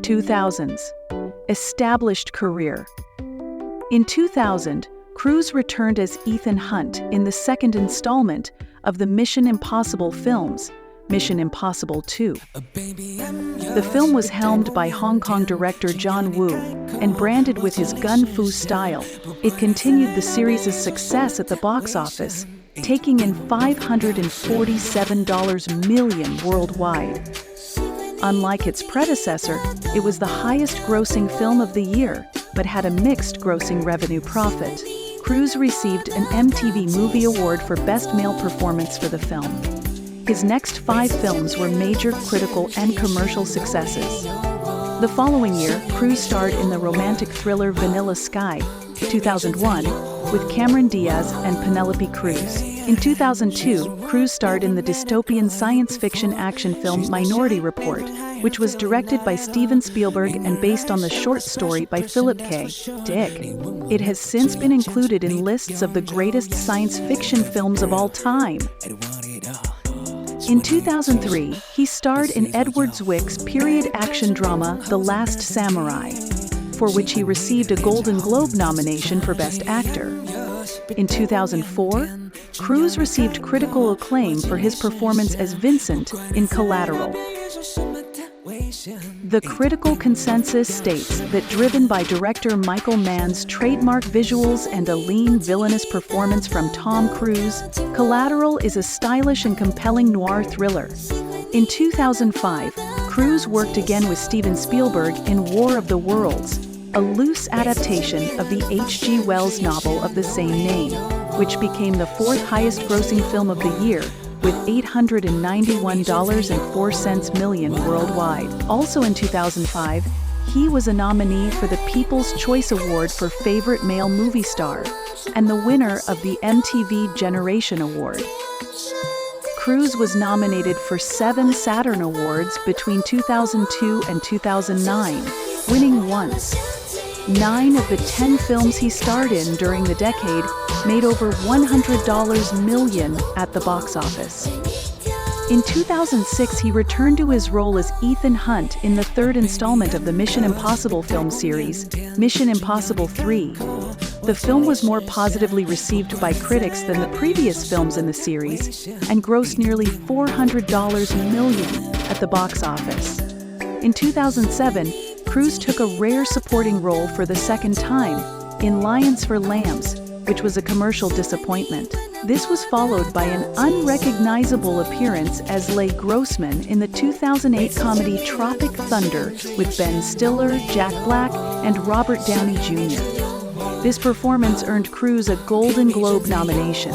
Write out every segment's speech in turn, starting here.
2000s. Established career. In 2000, Cruise returned as Ethan Hunt in the second installment of the Mission Impossible films, Mission Impossible 2. The film was helmed by Hong Kong director John Woo and branded with his gun fu style. It continued the series' success at the box office, taking in $547 million worldwide. Unlike its predecessor, it was the highest-grossing film of the year, but had a mixed grossing revenue profit. Cruise received an MTV Movie Award for Best Male Performance for the film. His next 5 films were major critical and commercial successes. The following year, Cruise starred in the romantic thriller Vanilla Sky, 2001, with Cameron Diaz and Penelope Cruz. In 2002, Cruise starred in the dystopian science fiction action film Minority Report, which was directed by Steven Spielberg and based on the short story by Philip K. Dick. It has since been included in lists of the greatest science fiction films of all time. In 2003, he starred in Edward Zwick's period action drama The Last Samurai, for which he received a Golden Globe nomination for Best Actor. In 2004, Cruise received critical acclaim for his performance as Vincent in Collateral. The critical consensus states that, driven by director Michael Mann's trademark visuals and a lean, villainous performance from Tom Cruise, Collateral is a stylish and compelling noir thriller. In 2005, Cruise worked again with Steven Spielberg in War of the Worlds, a loose adaptation of the H.G. Wells novel of the same name, which became the 4th highest-grossing film of the year, with $891.04 million worldwide. Also in 2005, he was a nominee for the People's Choice Award for Favorite Male Movie Star, and the winner of the MTV Generation Award. Cruise was nominated for 7 Saturn Awards between 2002 and 2009, winning once. 9 of the 10 films he starred in during the decade made over $100 million at the box office. In 2006, he returned to his role as Ethan Hunt in the 3rd installment of the Mission Impossible film series, Mission Impossible 3. The film was more positively received by critics than the previous films in the series and grossed nearly $400 million at the box office. In 2007, Cruise took a rare supporting role for the second time in Lions for Lambs, which was a commercial disappointment. This was followed by an unrecognizable appearance as Leigh Grossman in the 2008 comedy Tropic Thunder with Ben Stiller, Jack Black, and Robert Downey Jr. This performance earned Cruise a Golden Globe nomination.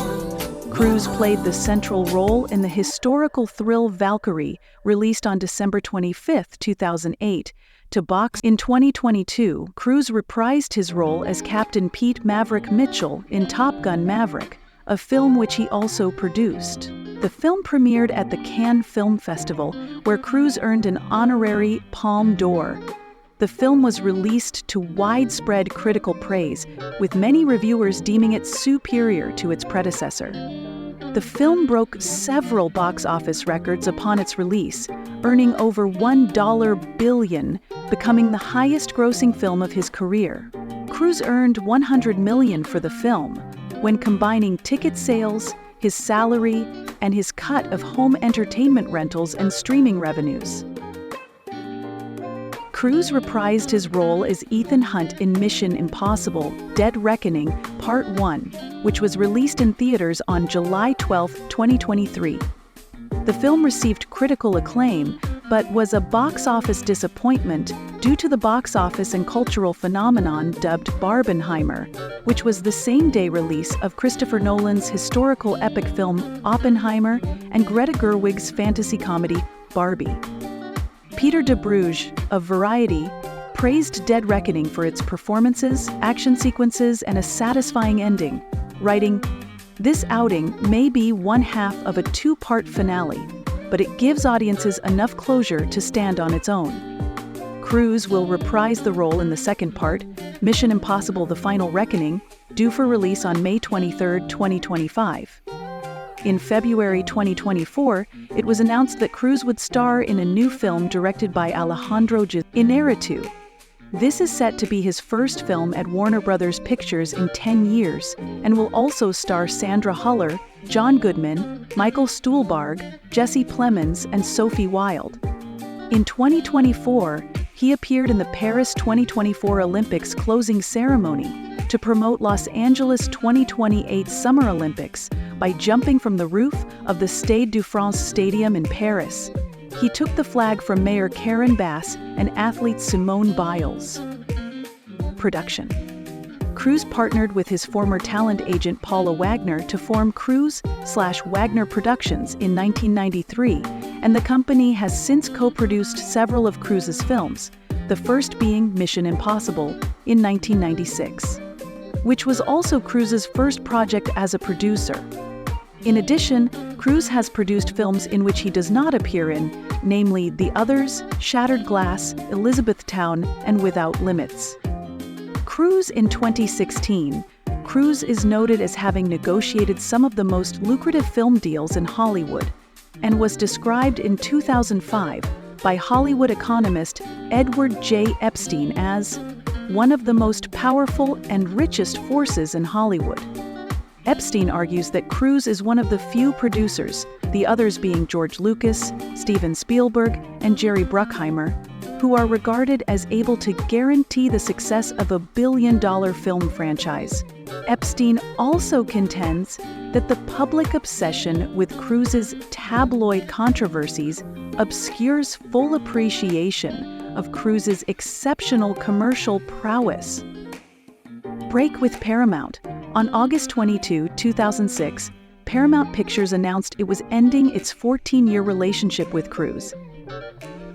Cruise played the central role in the historical thrill Valkyrie, released on December 25, 2008, to box. In 2022, Cruise reprised his role as Captain Pete Maverick Mitchell in Top Gun Maverick, a film which he also produced. The film premiered at the Cannes Film Festival, where Cruise earned an honorary Palme d'Or. The film was released to widespread critical praise, with many reviewers deeming it superior to its predecessor. The film broke several box office records upon its release, earning over $1 billion, becoming the highest-grossing film of his career. Cruise earned $100 million for the film, when combining ticket sales, his salary, and his cut of home entertainment rentals and streaming revenues. Cruise reprised his role as Ethan Hunt in Mission Impossible: Dead Reckoning, Part-1, which was released in theaters on July 12, 2023. The film received critical acclaim, but was a box office disappointment due to the box office and cultural phenomenon dubbed Barbenheimer, which was the same-day release of Christopher Nolan's historical epic film Oppenheimer and Greta Gerwig's fantasy comedy Barbie. Peter de Bruges of Variety praised Dead Reckoning for its performances, action sequences, and a satisfying ending, writing, "This outing may be one half of a 2-part finale, but it gives audiences enough closure to stand on its own." Cruise will reprise the role in the second part, Mission Impossible: The Final Reckoning, due for release on May 23, 2025. In February 2024, it was announced that Cruise would star in a new film directed by Alejandro Inarritu. This is set to be his first film at Warner Bros. Pictures in 10 years, and will also star Sandra Huller, John Goodman, Michael Stuhlbarg, Jesse Plemons, and Sophie Wilde. In 2024, he appeared in the Paris 2024 Olympics closing ceremony to promote Los Angeles 2028 Summer Olympics by jumping from the roof of the Stade de France Stadium in Paris. He took the flag from Mayor Karen Bass and athlete Simone Biles. Production. Cruise partnered with his former talent agent Paula Wagner to form Cruise/Wagner Productions in 1993, and the company has since co-produced several of Cruise's films, the first being Mission Impossible in 1996, which was also Cruise's first project as a producer. In addition, Cruise has produced films in which he does not appear in, namely The Others, Shattered Glass, Elizabethtown, and Without Limits. Cruise in 2016, Cruise is noted as having negotiated some of the most lucrative film deals in Hollywood, and was described in 2005 by Hollywood economist Edward J. Epstein as one of the most powerful and richest forces in Hollywood. Epstein argues that Cruise is one of the few producers, the others being George Lucas, Steven Spielberg, and Jerry Bruckheimer, who are regarded as able to guarantee the success of a billion-dollar film franchise. Epstein also contends that the public obsession with Cruise's tabloid controversies obscures full appreciation of Cruise's exceptional commercial prowess. Break with Paramount. On August 22, 2006, Paramount Pictures announced it was ending its 14-year relationship with Cruise.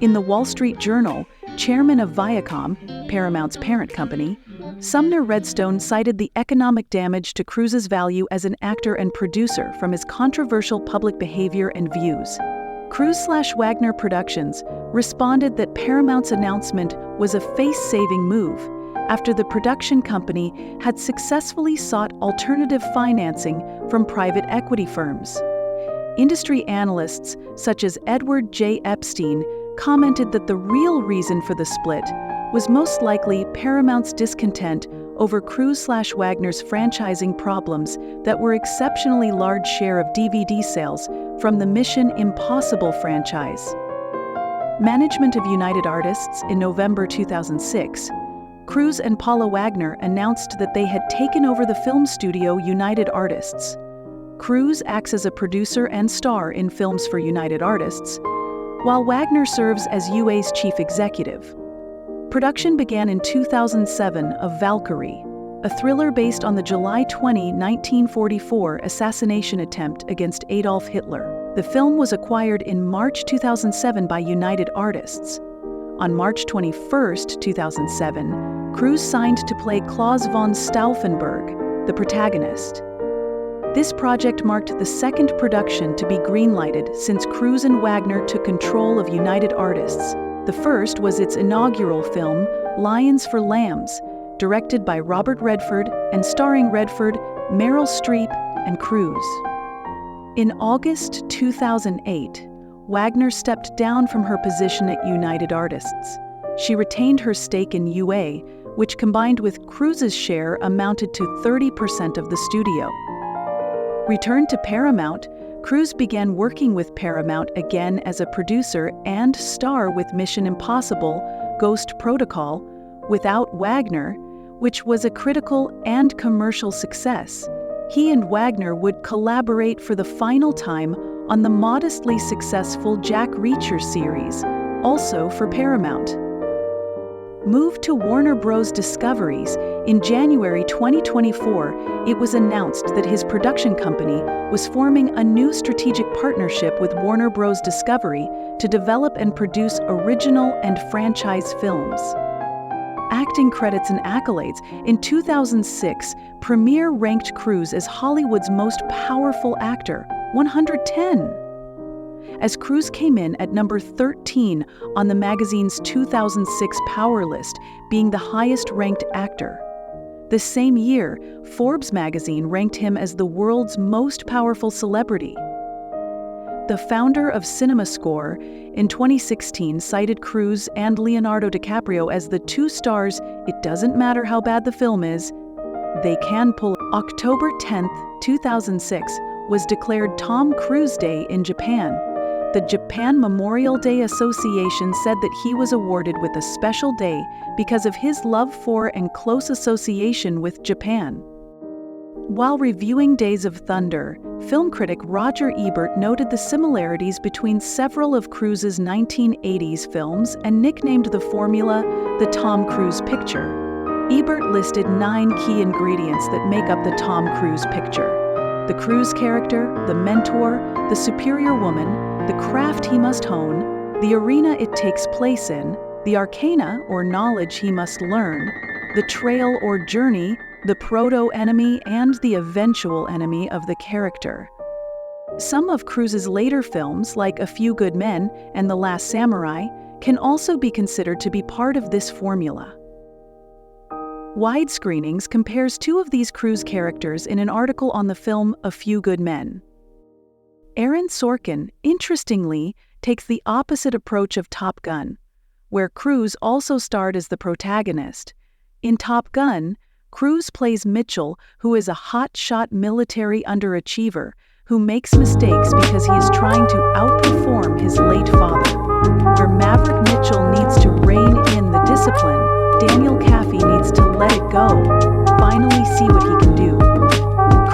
In the Wall Street Journal, chairman of Viacom, Paramount's parent company, Sumner Redstone cited the economic damage to Cruise's value as an actor and producer from his controversial public behavior and views. Cruise/Wagner Productions responded that Paramount's announcement was a face-saving move after the production company had successfully sought alternative financing from private equity firms. Industry analysts such as Edward J. Epstein commented that the real reason for the split was most likely Paramount's discontent over Cruise/Wagner's franchising problems that were exceptionally large share of DVD sales from the Mission Impossible franchise. Management of United Artists in November 2006, Cruise and Paula Wagner announced that they had taken over the film studio United Artists. Cruise acts as a producer and star in films for United Artists, while Wagner serves as UA's chief executive. Production began in 2007 of Valkyrie, a thriller based on the July 20, 1944 assassination attempt against Adolf Hitler. The film was acquired in March 2007 by United Artists. On March 21, 2007, Cruise signed to play Klaus von Stauffenberg, the protagonist. This project marked the second production to be greenlighted since Cruise and Wagner took control of United Artists. The first was its inaugural film, Lions for Lambs, directed by Robert Redford and starring Redford, Meryl Streep, and Cruise. In August 2008, Wagner stepped down from her position at United Artists. She retained her stake in UA, which combined with Cruise's share amounted to 30% of the studio. Returned to Paramount, Cruise began working with Paramount again as a producer and star with Mission Impossible, Ghost Protocol, without Wagner, which was a critical and commercial success. He and Wagner would collaborate for the final time on the modestly successful Jack Reacher series, also for Paramount. Moved to Warner Bros. Discoveries, in January 2024, it was announced that his production company was forming a new strategic partnership with Warner Bros. Discovery to develop and produce original and franchise films. Acting credits and accolades. In 2006, Premiere ranked Cruise as Hollywood's most powerful actor, 110. As Cruise came in at number 13 on the magazine's 2006 Power List, being the highest-ranked actor. The same year, Forbes magazine ranked him as the world's most powerful celebrity. The founder of CinemaScore in 2016 cited Cruise and Leonardo DiCaprio as the two stars. It doesn't matter how bad the film is, they can pull. October 10, 2006 was declared Tom Cruise Day in Japan. The Japan Memorial Day Association said that he was awarded with a special day because of his love for and close association with Japan. While reviewing Days of Thunder, film critic Roger Ebert noted the similarities between several of Cruise's 1980s films and nicknamed the formula the Tom Cruise picture. Ebert listed 9 key ingredients that make up the Tom Cruise picture: the Cruise character, the mentor, the superior woman, the craft he must hone, the arena it takes place in, the arcana or knowledge he must learn, the trail or journey, the proto-enemy, and the eventual enemy of the character. Some of Cruise's later films, like A Few Good Men and The Last Samurai, can also be considered to be part of this formula. Wide Screenings compares 2 of these Cruise characters in an article on the film A Few Good Men. Aaron Sorkin, interestingly, takes the opposite approach of Top Gun, where Cruise also starred as the protagonist. In Top Gun, Cruise plays Mitchell, who is a hotshot military underachiever who makes mistakes because he is trying to outperform his late father. Where Maverick Mitchell needs to rein in the discipline, Daniel Kaffee needs to let it go, finally see what he can do.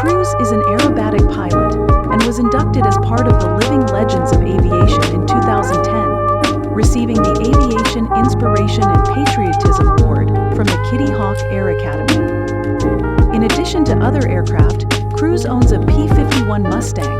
Cruise is an aerobatic pilot and was inducted as part of the Living Legends of Aviation in 2010, receiving the Aviation Inspiration and Patriotism Award from the Kitty Hawk Air Academy. In addition to other aircraft, Cruise owns a P-51 Mustang,